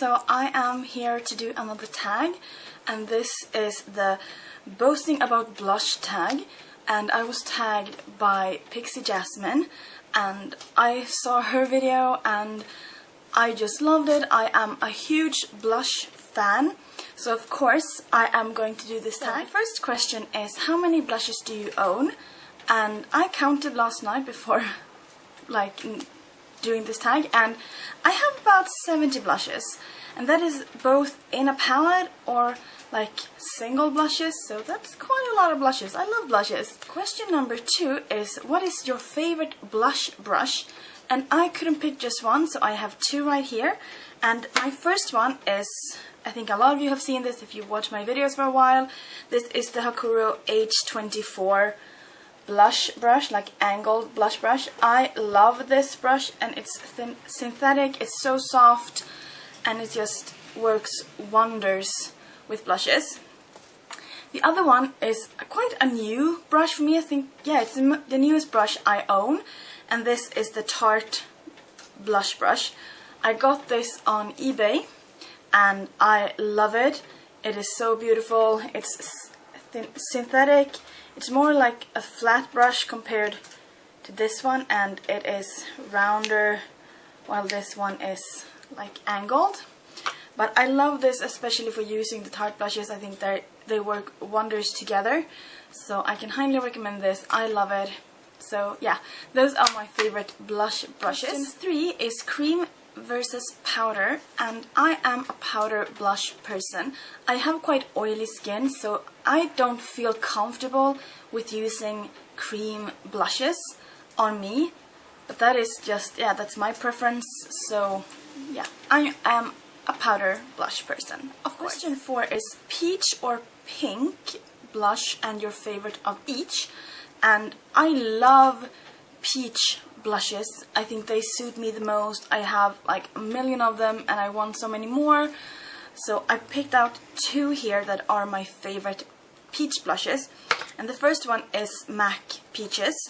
so I am here to do another tag, and this is the Boasting About Blush tag, and I was tagged by PixiJasmine, and I saw her video and I just loved it. I am a huge blush fan, so of course I am going to do this tag. The first question is, how many blushes do you own? And I counted last night before doing this tag, and I have about 70 blushes, and that is both in a palette or like single blushes, so that's quite a lot of blushes. I love blushes. Question number 2 is, what is your favorite blush brush? And I couldn't pick just one, so I have 2 right here. And my first one is, I think a lot of you have seen this if you watch my videos for a while. This is the Hakuro H24 blush brush, like angled blush brush. I love this brush, and it's synthetic, it's so soft, and it just works wonders with blushes. The other one is quite a new brush for me. I think, yeah, it's the newest brush I own, and this is the Tarte blush brush. I got this on eBay and I love it. It is so beautiful. It's synthetic. It's more like a flat brush compared to this one, and it is rounder while this one is like angled. But I love this especially for using the Tarte blushes. I think they work wonders together, so I can highly recommend this. I love it. So yeah, those are my favorite blush brushes. Question 3 is cream versus powder, and I am a powder blush person. I have quite oily skin, so I don't feel comfortable with using cream blushes on me, but that is just, yeah, that's my preference. So yeah, I am a powder blush person, of course. Question 4 is peach or pink blush and your favorite of each. And I love peach blushes. I think they suit me the most. I have like a million of them and I want so many more. So I picked out 2 here that are my favorite peach blushes. And the first one is MAC Peaches,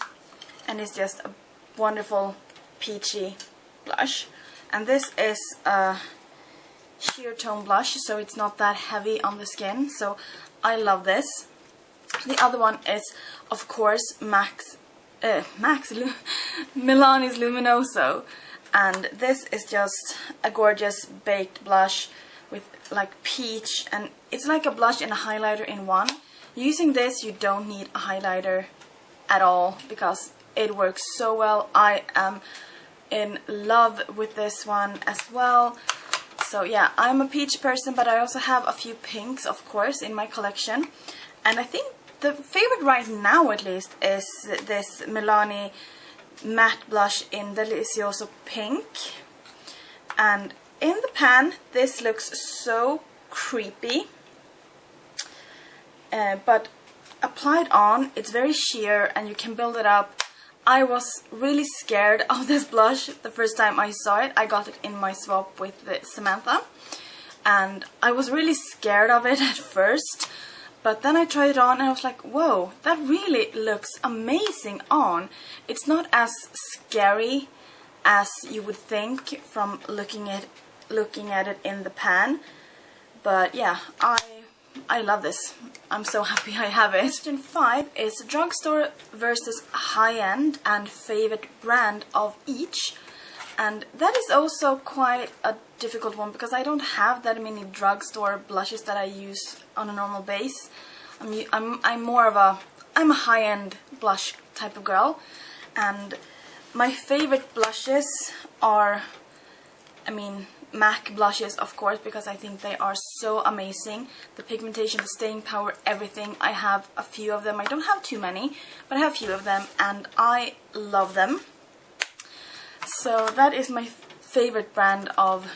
and it's just a wonderful peachy blush. And this is a sheer tone blush, so it's not that heavy on the skin, so I love this. The other one is, of course, Milani's Luminoso, and this is just a gorgeous baked blush with like peach, and it's like a blush and a highlighter in one. Using this, you don't need a highlighter at all because it works so well. I am in love with this one as well. So yeah, I'm a peach person, but I also have a few pinks, of course, in my collection. And I think the favorite right now, at least, is this Milani matte blush in Delicioso Pink. And in the pan, this looks so creepy. But applied on, it's very sheer and you can build it up. I was really scared of this blush the first time I saw it. I got it in my swap with Samantha, and I was really scared of it at first, but then I tried it on and I was like, whoa, that really looks amazing on. It's not as scary as you would think from looking at it in the pan, but yeah, I love this. I'm so happy I have it. Question 5 is drugstore versus high-end and favorite brand of each. And that is also quite a difficult one because I don't have that many drugstore blushes that I use on a normal base. I'm more of a high-end blush type of girl, and my favorite blushes are, MAC blushes, of course, because I think they are so amazing. The pigmentation, the staying power, everything. I have a few of them. I don't have too many, but I have a few of them, and I love them. So that is my favorite brand of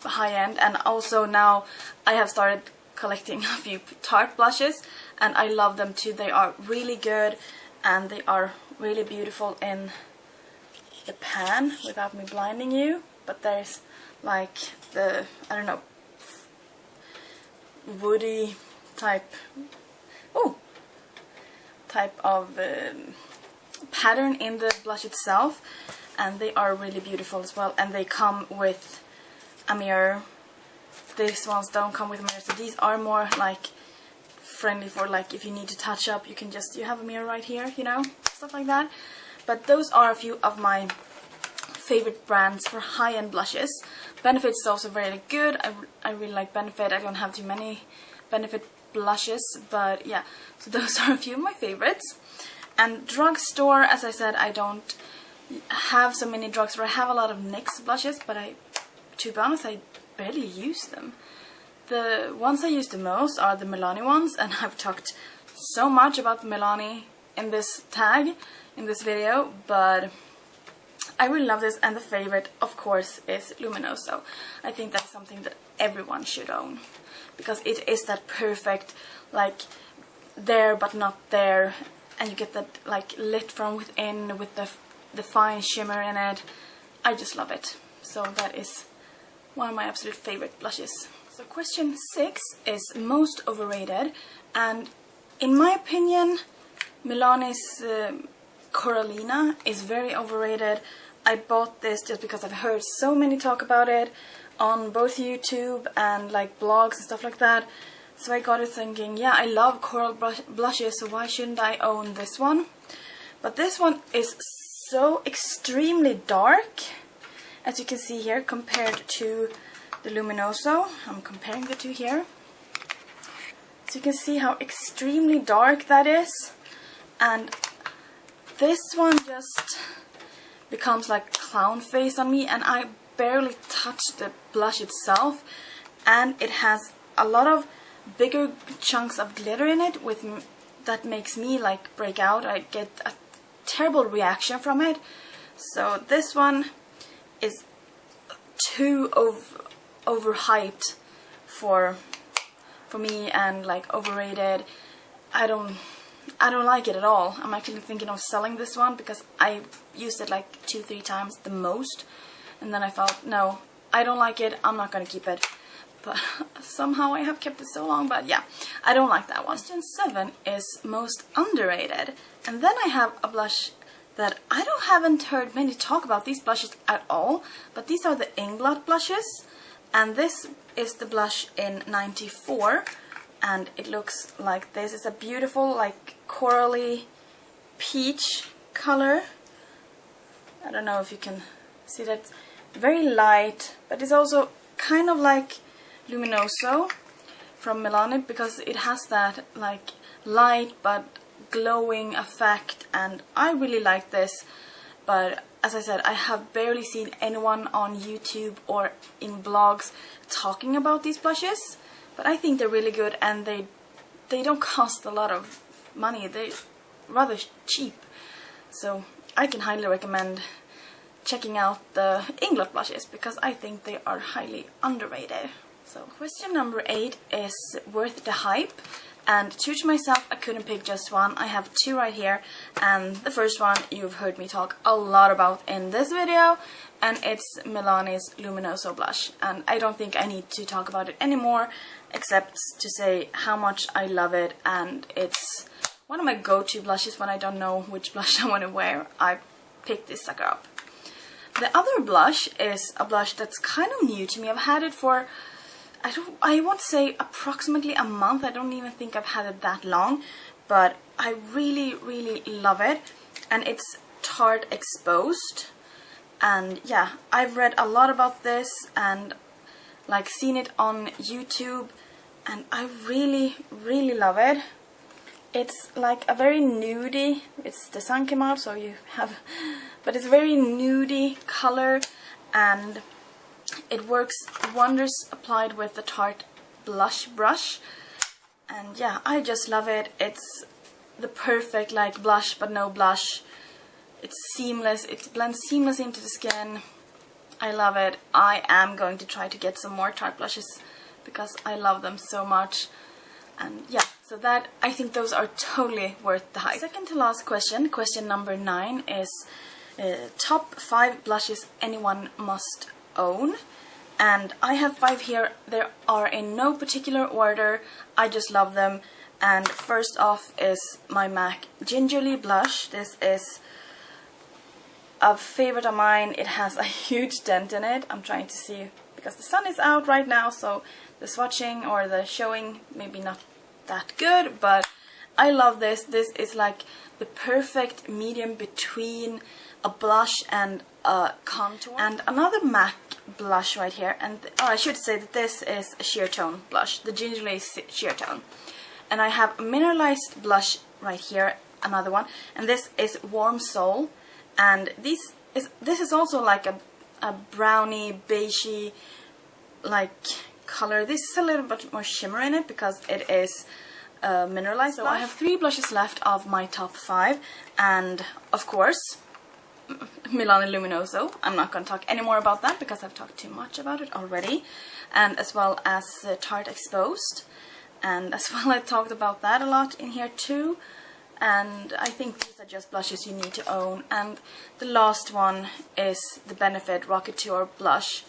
high-end, and also now I have started collecting a few Tarte blushes, and I love them too. They are really good, and they are really beautiful in the pan without me blinding you. But there's like the, I don't know, woody type of pattern in the blush itself, and they are really beautiful as well, and they come with a mirror these ones don't come with a mirror, so these are more like friendly for like if you need to touch up, you can just, you have a mirror right here, you know, stuff like that. But those are a few of my favorite brands for high-end blushes. Benefit is also very good. I really like Benefit. I don't have too many Benefit blushes, but yeah, so those are a few of my favorites. And Drugstore, as I said, I don't have so many drugstore. I have a lot of NYX blushes, but to be honest, I barely use them. The ones I use the most are the Milani ones, and I've talked so much about the Milani in this tag, in this video, but I really love this, and the favorite, of course, is Luminoso. I think that's something that everyone should own, because it is that perfect, like, there but not there, and you get that, like, lit from within with the fine shimmer in it. I just love it. So that is one of my absolute favorite blushes. So question 6 is most overrated, and in my opinion, Milani's Corallina is very overrated. I bought this just because I've heard so many talk about it on both YouTube and like blogs and stuff like that. So I got it thinking, yeah, I love coral blushes, so why shouldn't I own this one? But this one is so extremely dark, as you can see here, compared to the Luminoso. I'm comparing the two here. So you can see how extremely dark that is. And this one just becomes like clown face on me, and I barely touch the blush itself. And it has a lot of bigger chunks of glitter in it that makes me like break out. I get a terrible reaction from it. So this one is too overhyped for me, and like overrated. I don't like it at all. I'm actually thinking of selling this one because I used it like 2-3 times the most, and then I thought, no, I don't like it, I'm not gonna keep it. But somehow I have kept it so long. But yeah, I don't like that one. Question 7 is most underrated, and then I have a blush that I haven't heard many talk about these blushes at all, but these are the Inglot blushes, and this is the blush in 94, and it looks like this. It's a beautiful like corally peach color. I don't know if you can see that. Very light, but it's also kind of like Luminoso from Milani, because it has that like light but glowing effect, and I really like this. But as I said, I have barely seen anyone on YouTube or in blogs talking about these blushes, but I think they're really good, and they don't cost a lot of money. They're rather cheap, so I can highly recommend checking out the Inglot blushes because I think they are highly underrated. So question number 8 is worth the hype, and true to myself, I couldn't pick just one. I have 2 right here, and the first one you've heard me talk a lot about in this video, and it's Milani's Luminoso blush, and I don't think I need to talk about it anymore, except to say how much I love it, and it's one of my go-to blushes when I don't know which blush I want to wear. I pick this sucker up. The other blush is a blush that's kind of new to me. I've had it for, I want to say approximately a month. I don't even think I've had it that long, but I really, really love it. And it's Tarte Exposed. And yeah, I've read a lot about this and like seen it on YouTube, and I really, really love it. It's like a very nudie, it's the sun came out, so you have, but it's a very nudie color, and it works wonders applied with the Tarte blush brush. And yeah, I just love it. It's the perfect like blush but no blush. It's seamless, it blends seamless into the skin. I love it. I am going to try to get some more Tarte blushes because I love them so much. And yeah, so that, I think those are totally worth the hype. Second to last question, question number 9 is top 5 blushes anyone must own. And I have 5 here. They are in no particular order. I just love them. And first off is my MAC Gingerly blush. This is a favorite of mine. It has a huge dent in it. I'm trying to see because the sun is out right now, so the swatching or the showing maybe not that good, but I love this. This is like the perfect medium between a blush and a contour. And another MAC blush right here, and I should say that this is a sheer tone blush, the Gingerly sheer tone. And I have a mineralized blush right here, another one, and this is Warm Soul, and this is also like a browny beigey like color. This is a little bit more shimmer in it because it is mineralized. So I have 3 blushes left of my top 5, and of course Milano Luminoso. I'm not going to talk any more about that because I've talked too much about it already, and as well as Tarte Exposed, and as well I talked about that a lot in here too. And I think these are just blushes you need to own. And the last one is the Benefit Rocketeur blush,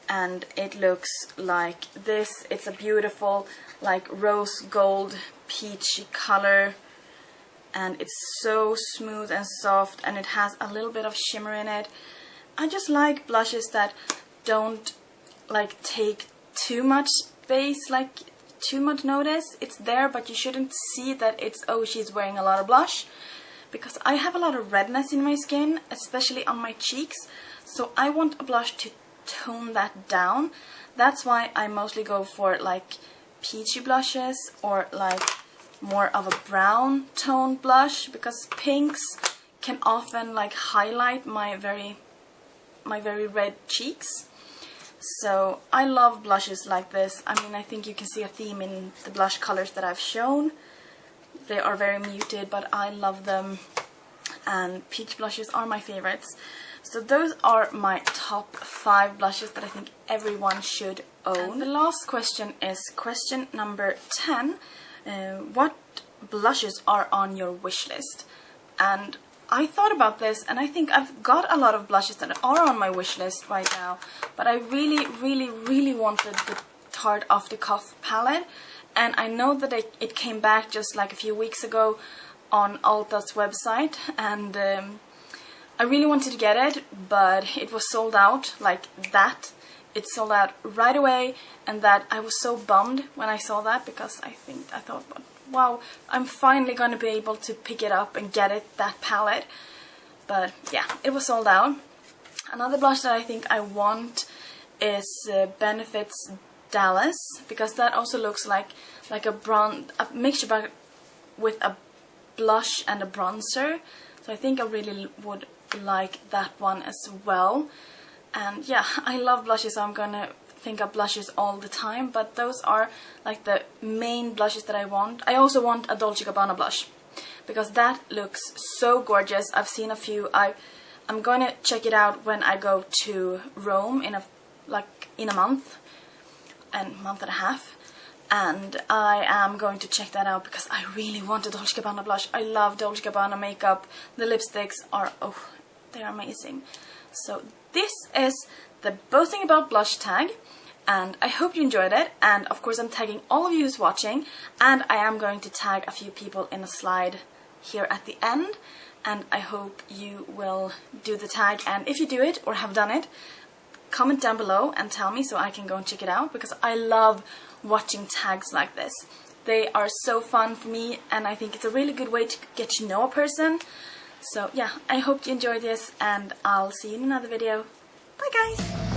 and it looks like this. It's a beautiful like rose gold peachy color, and it's so smooth and soft, and it has a little bit of shimmer in it. I just like blushes that don't like take too much space, like too much notice. It's there, but you shouldn't see that it's, oh, she's wearing a lot of blush, because I have a lot of redness in my skin, especially on my cheeks, so I want a blush to tone that down. That's why I mostly go for like peachy blushes or like more of a brown tone blush, because pinks can often like highlight my very red cheeks. So I love blushes like this. I mean, I think you can see a theme in the blush colors that I've shown. They are very muted, but I love them, and peach blushes are my favorites. So those are my top 5 blushes that I think everyone should own. And the last question is question number 10. What blushes are on your wish list? And I thought about this, and I think I've got a lot of blushes that are on my wish list right now, but I really wanted the Tarte Off the Cuff palette, and I know that it came back just like a few weeks ago on Ulta's website, and I really wanted to get it, but it was sold out like that. It sold out right away, and that I was so bummed when I saw that, because I thought, wow, I'm finally gonna be able to pick it up and get it, that palette. But yeah, it was sold out. Another blush that I think I want is Benefit's Dallas, because that also looks like a mixture with a blush and a bronzer. So I think I really would like that one as well. And yeah, I love blushes, so I'm gonna think of blushes all the time, but those are like the main blushes that I want. I also want a Dolce & Gabbana blush, because that looks so gorgeous. I've seen a few. I'm gonna check it out when I go to Rome in a month and a half, and I am going to check that out because I really want a Dolce & Gabbana blush. I love Dolce & Gabbana makeup. The lipsticks are, oh, they're amazing. So this is the Boasting About blush tag, and I hope you enjoyed it. And of course I'm tagging all of you who's watching, and I am going to tag a few people in a slide here at the end, and I hope you will do the tag. And if you do it or have done it, comment down below and tell me so I can go and check it out, because I love watching tags like this. They are so fun for me, and I think it's a really good way to get to know a person. So yeah, I hope you enjoyed this, and I'll see you in another video. Bye guys!